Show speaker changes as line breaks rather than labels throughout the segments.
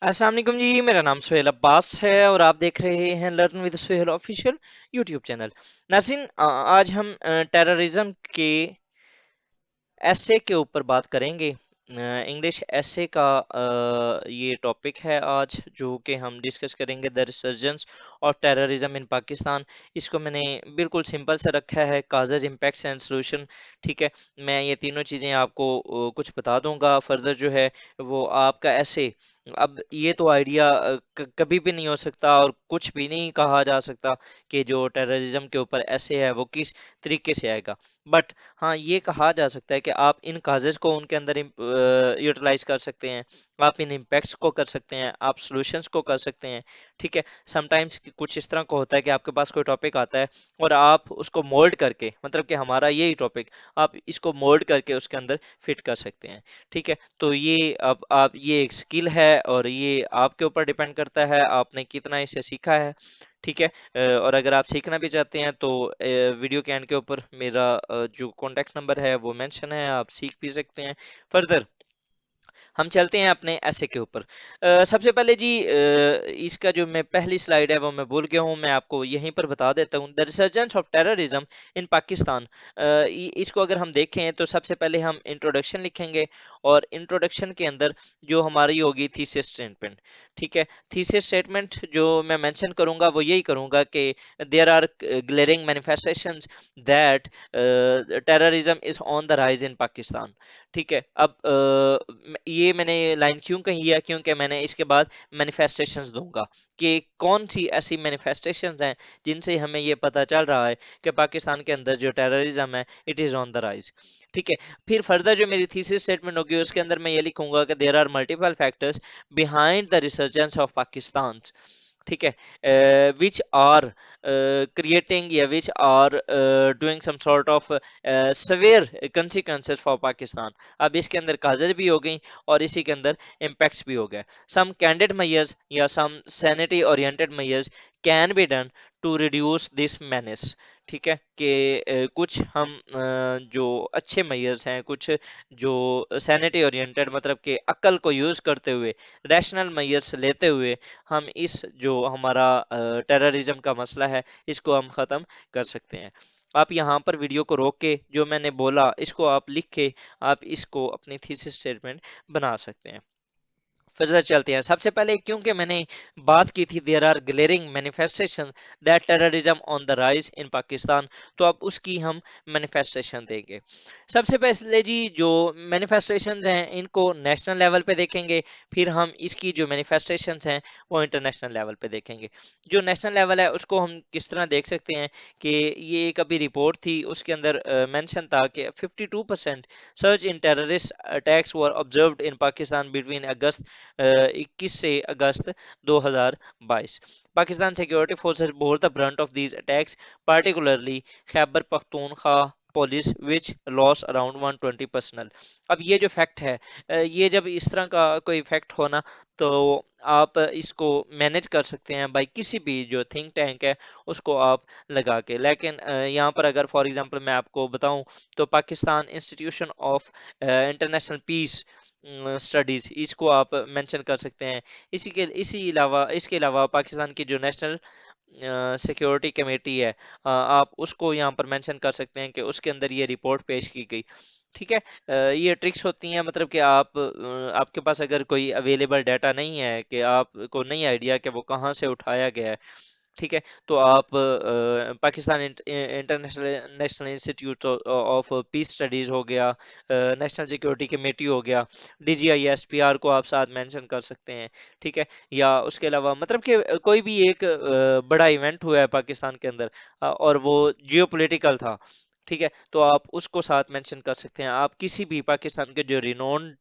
अस्सलाम वालेकुम जी। मेरा नाम सुहेल अब्बास है और आप देख रहे हैं learn with Suhail official YouTube channel. नाज़रीन, आज हम टेररिज्म के एसे के ऊपर बात करेंगे। इंग्लिश एसे का ये टॉपिक है आज जो कि हम डिस्कस करेंगे, the resurgence of terrorism in Pakistan. इसको मैंने बिल्कुल सिंपल से रखा है, काजेज, इम्पैक्ट्स एंड सॉल्यूशन। ठीक है, मैं ये तीनों चीज़ें आपको कुछ बता दूंगा। फर्दर जो है वो आपका ऐसे, अब ये तो आइडिया कभी भी नहीं हो सकता और कुछ भी नहीं कहा जा सकता कि जो टेररिज्म के ऊपर ऐसे है वो किस तरीके से आएगा। बट हाँ, ये कहा जा सकता है कि आप इन काजेज को उनके अंदर यूटिलाइज कर सकते हैं, आप इन इम्पैक्ट्स को कर सकते हैं, आप सॉल्यूशंस को कर सकते हैं। ठीक है, समटाइम्स कुछ इस तरह का होता है कि आपके पास कोई टॉपिक आता है और आप उसको मोल्ड करके, मतलब कि हमारा यही टॉपिक, आप इसको मोल्ड करके उसके अंदर फिट कर सकते हैं। ठीक है, तो ये अब आप, ये एक स्किल है और ये आपके ऊपर डिपेंड करता है आपने कितना इसे सीखा है। ठीक है, और अगर आप सीखना भी चाहते हैं तो वीडियो के एंड के ऊपर मेरा जो कॉन्टैक्ट नंबर है वो मेंशन है, आप सीख भी सकते हैं फर्दर। हम चलते हैं अपने ऐसे के ऊपर। सबसे पहले जी, इसका जो मैं पहली स्लाइड है वो मैं भूल गया हूँ, मैं आपको यहीं पर बता देता हूँ। The resurgence of terrorism in Pakistan. इसको अगर हम देखें तो सबसे पहले हम इंट्रोडक्शन लिखेंगे और इंट्रोडक्शन के अंदर जो हमारी होगी थीसिस स्टेटमेंट। ठीक है, थीसिस स्टेटमेंट जो मैं मेंशन करूंगा वो यही करूंगा कि there are glaring manifestations that terrorism is on the rise in Pakistan. ठीक है, अब ये मैंने लाइन क्यों कही है, क्योंकि मैंने इसके बाद मैनिफेस्टेशंस दूंगा कि कौन सी ऐसी मैनिफेस्टेशंस हैं जिनसे हमें ये पता चल रहा है कि पाकिस्तान के अंदर जो टेररिज्म है it is on the rise. ठीक है, फिर फर्दर जो मेरी थीसिस स्टेटमेंट होगी उसके अंदर मैं ये लिखूंगा कि there are multiple factors behind the resurgence of Pakistan. ठीक है, विच आर creating, या which are doing some sort of severe consequences for Pakistan। अब इसके अंदर काजल भी हो गई और इसी के अंदर इम्पैक्ट्स भी हो गए। सम कैंडिड मेजर्स या some sanity oriented measures can be done to reduce this menace। ठीक है, कि कुछ हम जो अच्छे मेजर्स हैं, कुछ जो सैनिटी ओरिएंटेड, मतलब कि अक्ल को यूज करते हुए, रैशनल मेजर्स लेते हुए हम इस जो हमारा टेररिज्म का मसला है इसको हम ख़त्म कर सकते हैं। आप यहाँ पर वीडियो को रोक के जो मैंने बोला इसको आप लिख के आप इसको अपनी थीसिस स्टेटमेंट बना सकते हैं। फर्दर चलते हैं। सबसे पहले क्योंकि मैंने बात की थी there are glaring manifestation that terrorism on the rise in Pakistan, तो अब उसकी हम मैनिफेस्टेशन देंगे। सबसे पहले जी, जो मैनिफेस्टेशन हैं इनको नेशनल लेवल पे देखेंगे, फिर हम इसकी जो मैनिफेस्टेशन हैं वो इंटरनेशनल लेवल पे देखेंगे। जो नेशनल लेवल है उसको हम किस तरह देख सकते हैं कि ये एक अभी रिपोर्ट थी, उसके अंदर मेंशन था कि 52% surge in terrorist attacks were observed in Pakistan between August 21 से August 2022। Pakistan security forces bore the brunt of these attacks, particularly Khyber Pakhtunkhwa police which lost around 120 personnel. अब ये जो फैक्ट है, ये जब इस तरह का कोई फैक्ट होना तो आप इसको मैनेज कर सकते हैं भाई किसी भी जो थिंक टैंक है उसको आप लगा के। लेकिन यहाँ पर अगर फॉर एग्जांपल मैं आपको बताऊं तो Pakistan institution of international peace studies, इसको आप मेंशन कर सकते हैं। इसके अलावा पाकिस्तान की जो नेशनल सिक्योरिटी कमेटी है, आप उसको यहाँ पर मेंशन कर सकते हैं कि उसके अंदर ये रिपोर्ट पेश की गई। ठीक है, ये ट्रिक्स होती हैं, मतलब कि आप आपके पास अगर कोई अवेलेबल डाटा नहीं है, कि आपको नहीं आइडिया कि वो कहाँ से उठाया गया है। ठीक है, तो आप Pakistan international national institute of peace studies हो गया, नेशनल सिक्योरिटी कमेटी हो गया, डीजीआई एसपीआर को आप साथ मेंशन कर सकते हैं। ठीक है, या उसके अलावा मतलब कि कोई भी एक बड़ा इवेंट हुआ है पाकिस्तान के अंदर, और वो जियोपॉलिटिकल था। ठीक है, तो आप उसको साथ मेंशन कर सकते हैं। आप किसी भी पाकिस्तान के जो रिनोन्ड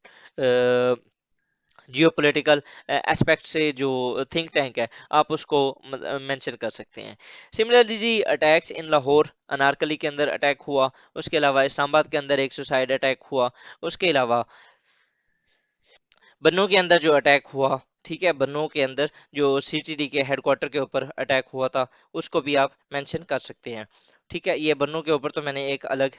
जियोपॉलिटिकल एस्पेक्ट से जो थिंक टैंक है आप उसको मेंशन कर सकते हैं। सिमिलरली जी, अटैक्स इन लाहौर अनारकली के अंदर अटैक हुआ, उसके अलावा इस्लामाबाद के अंदर एक सुसाइड अटैक हुआ, उसके अलावा बन्नू के अंदर जो अटैक हुआ, ठीक है, बन्नू के अंदर जो सीटीडी के हेडक्वार्टर के ऊपर अटैक हुआ था उसको भी आप मेंशन कर सकते हैं। ठीक है, ये बन्नू के ऊपर तो मैंने एक अलग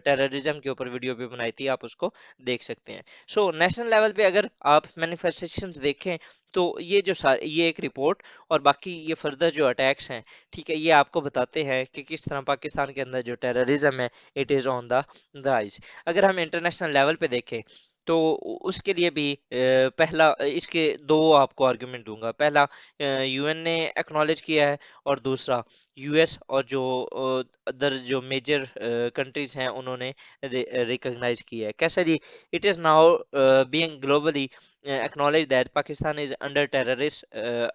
टेररिज्म के ऊपर वीडियो भी बनाई थी, आप उसको देख सकते हैं। सो नेशनल लेवल पे अगर आप मैनिफेस्टेशंस देखें तो ये एक रिपोर्ट और बाकी ये फर्दर जो अटैक्स हैं, ठीक है, ये आपको बताते हैं कि किस तरह पाकिस्तान के अंदर जो टेररिज्म है it is on the rise. अगर हम इंटरनेशनल लेवल पे देखें तो उसके लिए भी पहला इसके दो आपको आर्गुमेंट दूंगा। पहला, यूएन ने एक्नॉलेज किया है, और दूसरा यूएस और जो अदर जो मेजर कंट्रीज हैं उन्होंने रिकॉग्नाइज किया है। कैसा जी? It is now being globally acknowledge that Pakistan is under terrorist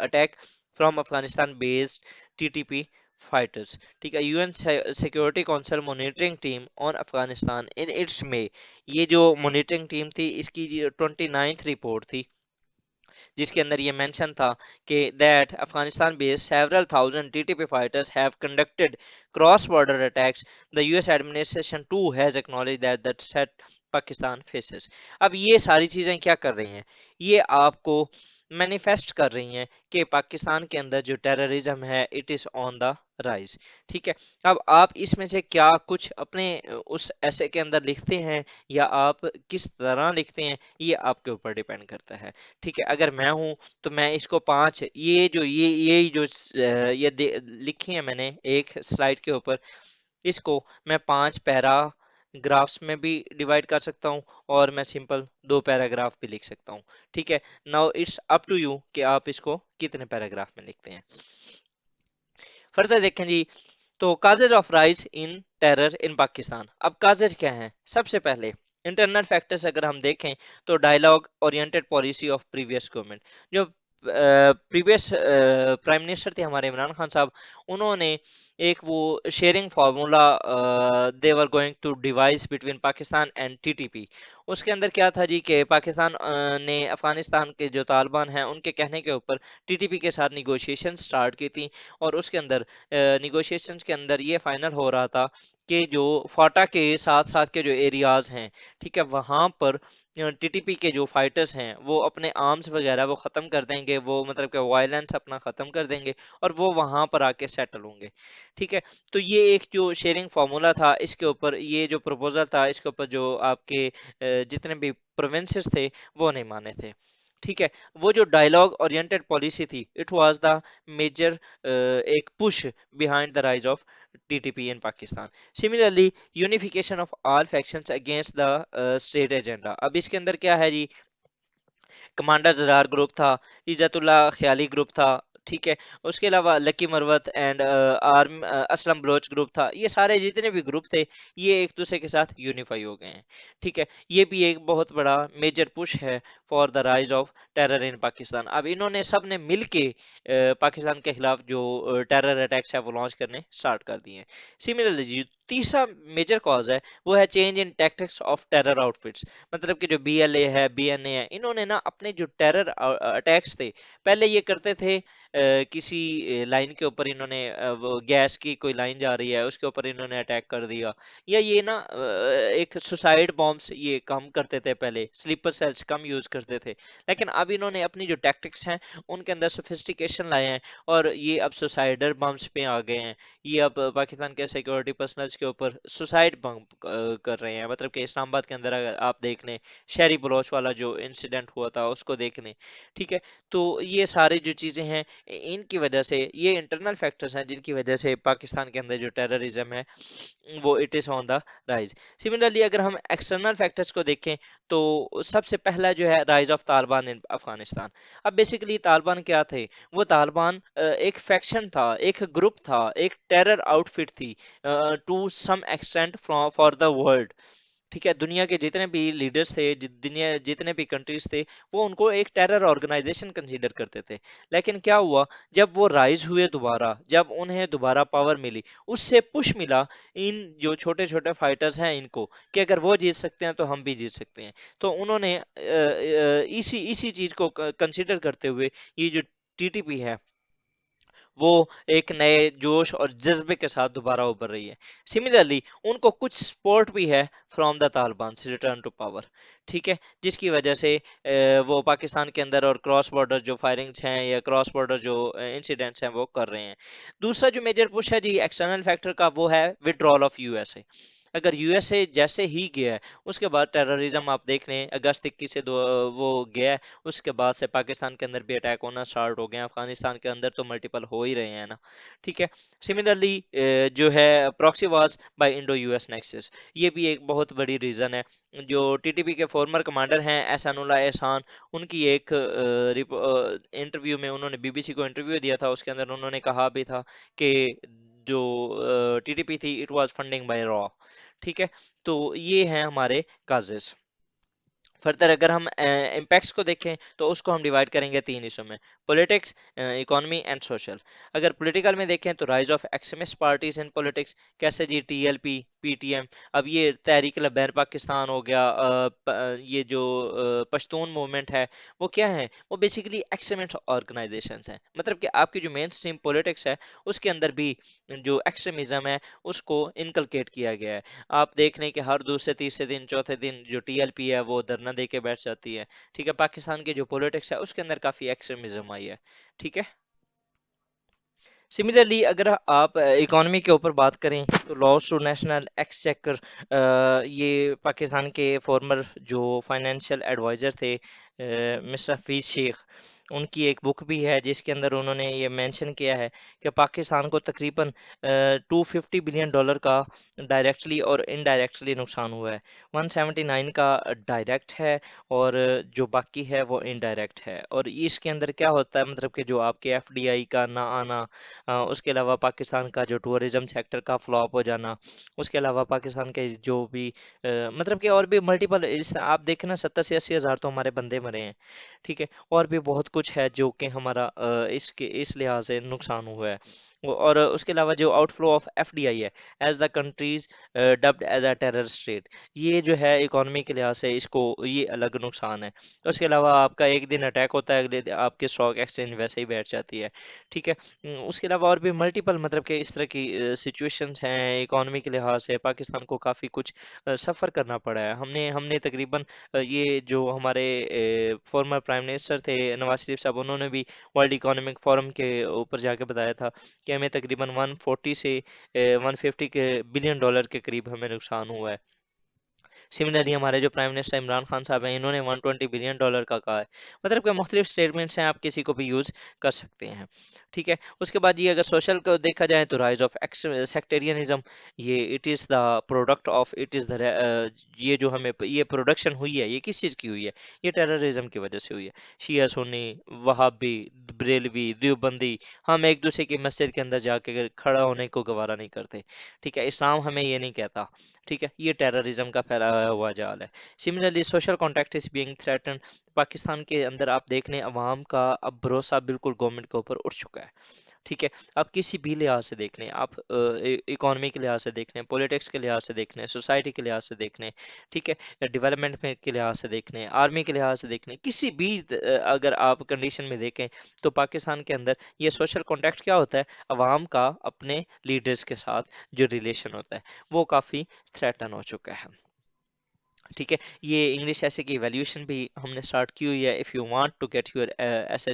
attack from Afghanistan based TTP fighters। ठीक है, UN security council monitoring team on Afghanistan in its में, ये जो मॉनिटरिंग टीम थी इसकी 29th रिपोर्ट थी, जिसके अंदर ये मेंशन था कि that Afghanistan based several thousand TTP fighters have conducted cross border attacks. The US administration too has acknowledge that the threat Pakistan faces. अब ये सारी चीजें क्या कर रही हैं? ये आपको मैनिफेस्ट कर रही हैं कि पाकिस्तान के अंदर जो टेररिज्म है it is on the rise. ठीक है, अब आप इसमें से क्या कुछ अपने उस ऐसे के अंदर लिखते हैं, या आप किस तरह लिखते हैं, ये आपके ऊपर डिपेंड करता है। ठीक है, अगर मैं हूं तो मैं इसको पांच, ये जो लिखी है मैंने एक स्लाइड के ऊपर, इसको मैं पांच पैराग्राफ्स में भी डिवाइड कर सकता हूँ, और मैं सिंपल दो पैराग्राफ भी लिख सकता हूँ। ठीक है, now it's up to you कि आप इसको कितने पैराग्राफ में लिखते हैं। फर्दर देखें जी, तो causes of rise in terror इन पाकिस्तान। अब काजेज क्या हैं? सबसे पहले इंटरनल फैक्टर्स अगर हम देखें तो dialogue oriented policy of previous government. जो प्रीवियस प्राइम मिनिस्टर थे हमारे इमरान खान साहब, उन्होंने एक वो sharing formula they were going to devise between Pakistan and TTP. उसके अंदर क्या था जी कि पाकिस्तान ने अफगानिस्तान के जो तालिबान हैं उनके कहने के ऊपर टीटीपी के साथ निगोशिएशन स्टार्ट की थी, और उसके अंदर निगोशिएशंस के अंदर ये फाइनल हो रहा था कि जो फाटा के साथ साथ के जो एरियाज हैं, ठीक है, वहां पर टीटीपी के जो फाइटर्स हैं वो अपने आर्म्स वगैरह वो खत्म कर देंगे, वो मतलब कि वायलेंस अपना खत्म कर देंगे, और वो वहां पर आके सेटल होंगे। ठीक है, तो ये एक जो शेयरिंग फार्मूला था, इसके ऊपर ये जो प्रपोजल था, इसके ऊपर जो आपके जितने भी प्रोविंसेस थे वो नहीं माने थे। ठीक है, वो जो डायलॉग ओरिएंटेड पॉलिसी थी इट वाज द मेजर एक push behind the rise of TTP in Pakistan. Similarly, unification of all factions against the state agenda. अब इसके अंदर क्या है जी? कमांडर जरार ग्रुप था, इज्जतुल्ला ख्याली ग्रुप था, ठीक है, उसके अलावा Lakki Marwat and arm Aslam Baloch group था। ये सारे जितने भी ग्रुप थे ये एक दूसरे के साथ यूनिफाई हो गए हैं। ठीक है, ये भी एक बहुत बड़ा मेजर पुश है for the rise of terror इन पाकिस्तान। अब इन्होंने सब ने मिल के पाकिस्तान के खिलाफ जो टेरर अटैक्स है वो लॉन्च करने स्टार्ट कर दिए हैं। सिमिलरली जी, तीसरा मेजर कॉज है वो है change in tactics of terror outfits. मतलब कि जो बीएलए है, बीएनए है, इन्होंने ना अपने जो टेरर अटैक्स थे, पहले ये करते थे किसी लाइन के ऊपर इन्होंने वो गैस की कोई लाइन जा रही है उसके ऊपर इन्होंने अटैक कर दिया, या ये ना एक सुसाइड बॉम्ब्स ये कम करते थे, पहले स्लीपर सेल्स कम यूज करते थे। लेकिन अब इन्होंने अपनी जो टैक्टिक्स हैं उनके अंदर सोफिस्टिकेशन लाए हैं, और ये अब सुसाइडर बम्स पे आ गए हैं। ये अब पाकिस्तान के सिक्योरिटी पर्सनल्स के ऊपर सुसाइड बम कर रहे हैं। मतलब कि इस्लामाबाद के अंदर अगर आप देख लें, शहरी बलोच वाला जो इंसिडेंट हुआ था उसको देख लें। ठीक है, तो ये सारी जो चीज़ें हैं इनकी वजह से, ये इंटरनल फैक्टर्स हैं जिनकी वजह से पाकिस्तान के अंदर जो टेररिज्म है वो it is on the rise. Similarly अगर हम एक्सटर्नल फैक्टर्स को देखें तो सबसे पहला जो है राइज ऑफ तालिबान इन अफगानिस्तान। अब बेसिकली तालिबान क्या थे? वो तालिबान एक फैक्शन था, एक ग्रुप था, एक टेरर आउटफिट थी to some extent for the world. ठीक है, दुनिया के जितने भी लीडर्स थे, दुनिया जितने भी कंट्रीज थे, वो उनको एक टेरर ऑर्गेनाइजेशन कंसीडर करते थे। लेकिन क्या हुआ, जब वो राइज हुए दोबारा, जब उन्हें दोबारा पावर मिली, उससे पुश मिला इन जो छोटे छोटे फाइटर्स हैं इनको, कि अगर वो जीत सकते हैं तो हम भी जीत सकते हैं। तो उन्होंने इसी इसी चीज को कंसीडर करते हुए ये जो टीटीपी है वो एक नए जोश और जज्बे के साथ दोबारा उभर रही है। सिमिलरली उनको कुछ सपोर्ट भी है फ्रॉम द तालिबान से रिटर्न टू पावर, ठीक है, जिसकी वजह से वो पाकिस्तान के अंदर और क्रॉस बॉर्डर जो फायरिंग्स हैं या क्रॉस बॉर्डर जो इंसिडेंट्स हैं वो कर रहे हैं। दूसरा जो मेजर पुश है जी एक्सटर्नल फैक्टर का, वो है विड्रॉल ऑफ यूएसए। अगर यूएसए जैसे ही गया है, उसके बाद टेररिज्म आप देख लें, अगस्त 21 से वो गया है, उसके बाद से पाकिस्तान के अंदर भी अटैक होना स्टार्ट हो गए हैं, अफगानिस्तान के अंदर तो मल्टीपल हो ही रहे हैं ना, ठीक है। सिमिलरली जो है proxy wars by Indo US nexus, ये भी एक बहुत बड़ी रीजन है। जो टीटीपी के फॉर्मर कमांडर हैं एहसानुल्लाह एहसान, उनकी एक इंटरव्यू में, उन्होंने बीबीसी को इंटरव्यू दिया था, उसके अंदर उन्होंने कहा भी था कि जो टीटीपी थी इट वाज फंडिंग बाय रॉ, ठीक है। तो ये हैं हमारे काजेस। फर्दर अगर हम इम्पैक्ट्स को देखें तो उसको हम डिवाइड करेंगे तीन हिस्सों में, पॉलिटिक्स, इकोनॉमी एंड सोशल। अगर पॉलिटिकल में देखें तो rise of extremist parties in politics, कैसे जी टीएलपी, पीटीएम, अब ये तहरीक लबैर पाकिस्तान हो गया, ये जो पश्तून मूवमेंट है, वो क्या है, वो बेसिकली एक्सट्रीमिस्ट ऑर्गेनाइजेशंस हैं। मतलब कि आपकी जो मेन स्ट्रीम पॉलिटिक्स है उसके अंदर भी जो एक्सट्रीमिज्म है उसको इनकलकेट किया गया है। आप देख लें कि हर दूसरे तीसरे दिन चौथे दिन जो टीएलपी है वो धरना दे के बैठ जाती है, ठीक है। पाकिस्तान की जो पॉलिटिक्स है उसके अंदर काफी एक्सट्रीमिज्म आई है, ठीक है। सिमिलरली अगर आप इकोनॉमी के ऊपर बात करें तो लॉस टू नेशनल एक्सचेकर, ये पाकिस्तान के फॉर्मर जो फाइनेंशियल एडवाइजर थे मिस्टर हफीज शेख, उनकी एक बुक भी है जिसके अंदर उन्होंने ये मेंशन किया है कि पाकिस्तान को तकरीबन $250 बिलियन का डायरेक्टली और इनडायरेक्टली नुकसान हुआ है। 179 का डायरेक्ट है और जो बाकी है वो इनडायरेक्ट है। और इसके अंदर क्या होता है, मतलब कि जो आपके एफडीआई का ना आना, उसके अलावा पाकिस्तान का जो टूरिज्म सेक्टर का फ्लॉप हो जाना, उसके अलावा पाकिस्तान के जो भी मतलब कि और भी मल्टीपल, इस आप देखें ना 70 से 80 हज़ार तो हमारे बंदे मरे हैं, ठीक है। और भी बहुत कुछ है जो कि हमारा इसके इस लिहाज से नुकसान हुआ है। और उसके अलावा जो आउटफ्लो ऑफ एफडीआई है as the countries dubbed as a terror state, ये जो है इकोनॉमी के लिहाज से इसको ये अलग नुकसान है। उसके अलावा आपका एक दिन अटैक होता है, अगले दिन आपके स्टॉक एक्सचेंज वैसे ही बैठ जाती है, ठीक है। उसके अलावा और भी मल्टीपल, मतलब कि इस तरह की सिचुएशंस हैं इकोनॉमी के लिहाज से, पाकिस्तान को काफ़ी कुछ सफ़र करना पड़ा है। हमने हमने तकरीबन ये जो हमारे फॉर्मर प्राइम मिनिस्टर थे नवाज शरीफ साहब, उन्होंने भी वर्ल्ड इकोनॉमिक फोरम के ऊपर जाके बताया था कि हमें तकरीबन 140 से 150 के बिलियन डॉलर के करीब हमें नुकसान हुआ है। सिमिलरली हमारे जो प्राइम मिनिस्टर इमरान खान साहब हैं, इन्होंने $120 बिलियन का कहा है। मतलब कि मुख्तलिफ स्टेटमेंट्स हैं, आप किसी को भी यूज़ कर सकते हैं, ठीक है। उसके बाद ये अगर सोशल को देखा जाए तो राइज ऑफ सेक्टेरियनिज्म, ये it is the product of it is the, ये जो हमें ये प्रोडक्शन हुई है ये किस चीज़ की हुई है, ये टेररिज्म की वजह से हुई है। शिया सुन्नी, वहाबी, बरेलवी, देवबंदी, हम एक दूसरे की मस्जिद के अंदर जाके खड़ा होने को गवारा नहीं करते, ठीक है। इस्लाम हमें ये नहीं कहता, ठीक है। ये टेररिज्म का फैलाया हुआ जाल है। Similarly social contact is being threaten, Pakistan के अंदर आप देख लें अवाम का अब भरोसा बिल्कुल गवर्नमेंट के ऊपर उठ चुका है, ठीक है। आप किसी भी लिहाज से देख लें, आप इकोनॉमी के लिहाज से देख लें, पॉलिटिक्स के लिहाज से देख लें, सोसाइटी के लिहाज से देख लें, ठीक है, डेवलपमेंट में के लिहाज से देख लें, आर्मी के लिहाज से देख लें, किसी भी अगर आप कंडीशन में देखें तो पाकिस्तान के अंदर ये सोशल कॉन्टैक्ट क्या होता है, अवाम का अपने लीडर्स के साथ जो रिलेशन होता है वो काफ़ी थ्रेटन हो चुका है, ठीक है। ये इंग्लिश ऐसे की इवैल्यूएशन भी हमने स्टार्ट की हुई है। If you want to get your essays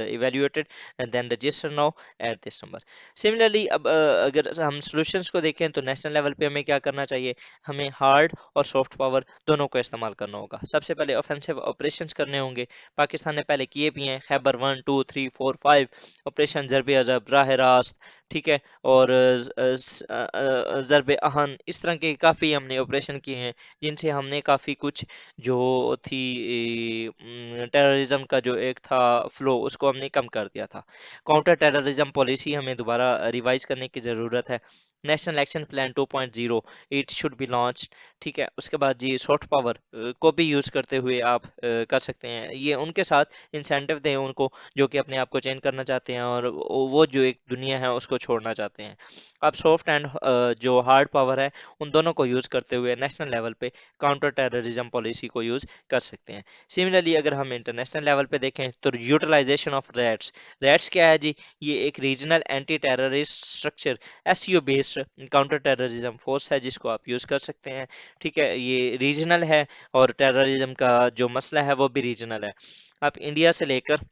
evaluated then register now at this number. Similarly अब अगर हम सॉल्यूशंस को देखें तो नेशनल लेवल पे हमें क्या करना चाहिए, हमें हार्ड और सॉफ्ट पावर दोनों को इस्तेमाल करना होगा। सबसे पहले ऑफेंसिव ऑपरेशंस करने होंगे, पाकिस्तान ने पहले किए भी हैं, खैबर 1 2 3 4 5 ऑपरेशन ज़रब अज़ब, राह रास्त, ठीक है, और ज़रब अहन, इस तरह के काफ़ी हमने ऑपरेशन किए हैं जिनसे हमने काफ़ी कुछ जो थी टेररिज्म का जो एक था फ्लो उसको हमने कम कर दिया था। काउंटर टेररिज्म पॉलिसी हमें दोबारा रिवाइज करने की ज़रूरत है। National action plan 2.0 it should be launched, ठीक है। उसके बाद जी सॉफ्ट पावर को भी यूज़ करते हुए आप कर सकते हैं। ये उनके साथ इंसेंटिव दें उनको जो कि अपने आप को चेंज करना चाहते हैं और वो जो एक दुनिया है उसको छोड़ना चाहते हैं। आप सॉफ्ट एंड जो हार्ड पावर है उन दोनों को यूज़ करते हुए नेशनल लेवल पे काउंटर टेररिज्म पॉलिसी को यूज़ कर सकते हैं। सिमिलरली अगर हम इंटरनेशनल लेवल पे देखें तो यूटिलाइजेशन ऑफ रैट्स, रैट्स क्या है जी? ये एक regional anti terrorist structure SCO based counter terrorism force है जिसको आप यूज़ कर सकते हैं। ठीक है, ये रीजनल है और टेररिज्म का जो मसला है वो भी रीजनल है। आप इंडिया से लेकर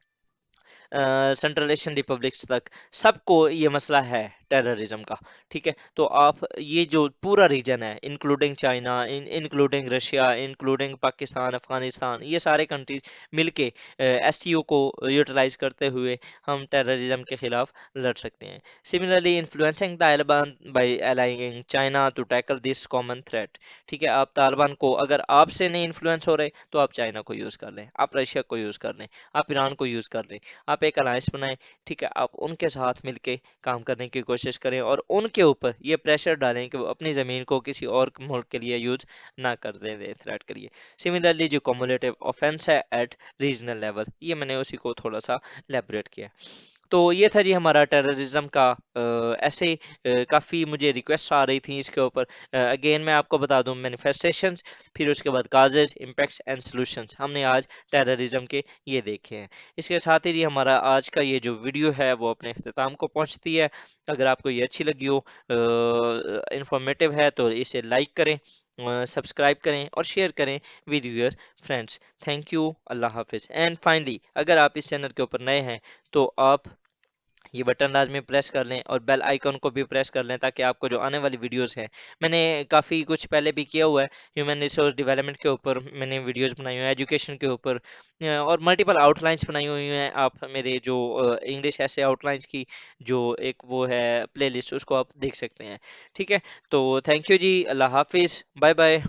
सेंट्रल एशियन रिपब्लिक्स तक सबको ये मसला है टेररिज्म का। ठीक है, तो आप ये जो पूरा रीजन है including China, including Russia, including Pakistan, Afghanistan, ये सारे कंट्रीज मिलके एससीओ को यूटिलाइज करते हुए हम टेररिज्म के खिलाफ लड़ सकते हैं। Similarly influencing Taliban by aligning China to tackle this common threat. ठीक है, आप तालिबान को अगर आपसे नहीं इन्फ्लुएंस हो रहे तो आप चाइना को यूज़ कर लें, आप रशिया को यूज़ कर लें, आप ईरान को यूज़ कर लें, आप एक अलायंस बनाएं। ठीक है, आप उनके साथ मिलके काम करने की कोशिश करें और उनके ऊपर ये प्रेशर डालें कि वो अपनी ज़मीन को किसी और मुल्क के लिए यूज़ ना कर दें थ्रेट के लिए। सिमिलरली जो कम्युलेटिव ऑफेंस है एट रीजनल लेवल, ये मैंने उसी को थोड़ा सा एलेबरेट किया। तो ये था जी हमारा टेररिज्म का ऐसे काफ़ी मुझे रिक्वेस्ट आ रही थी इसके ऊपर। अगेन मैं आपको बता दूं मैनिफेस्टेशंस, फिर उसके बाद काजेज, इम्पैक्ट्स एंड सॉल्यूशंस, हमने आज टेररिज्म के ये देखे हैं। इसके साथ ही जी हमारा आज का ये जो वीडियो है वो अपने अख्ताम को पहुंचती है। अगर आपको ये अच्छी लगी हो, इंफॉर्मेटिव है, तो इसे लाइक करें, सब्सक्राइब करें और शेयर करें with your friends. Thank you, अल्लाह हाफिज़। एंड फाइनली अगर आप इस चैनल के ऊपर नए हैं तो आप ये बटन लाजमी प्रेस कर लें और बेल आइकन को भी प्रेस कर लें ताकि आपको जो आने वाली वीडियोस हैं, मैंने काफ़ी कुछ पहले भी किया हुआ है, ह्यूमन रिसोर्स डेवलपमेंट के ऊपर मैंने वीडियोस बनाई हुई हैं, एजुकेशन के ऊपर और मल्टीपल आउटलाइंस बनाई हुई हैं। आप मेरे जो इंग्लिश ऐसे आउटलाइंस की जो एक वो है प्लेलिस्ट, उसको आप देख सकते हैं। ठीक है, तो थैंक यू जी, अल्लाह हाफिज़, बाय बाय।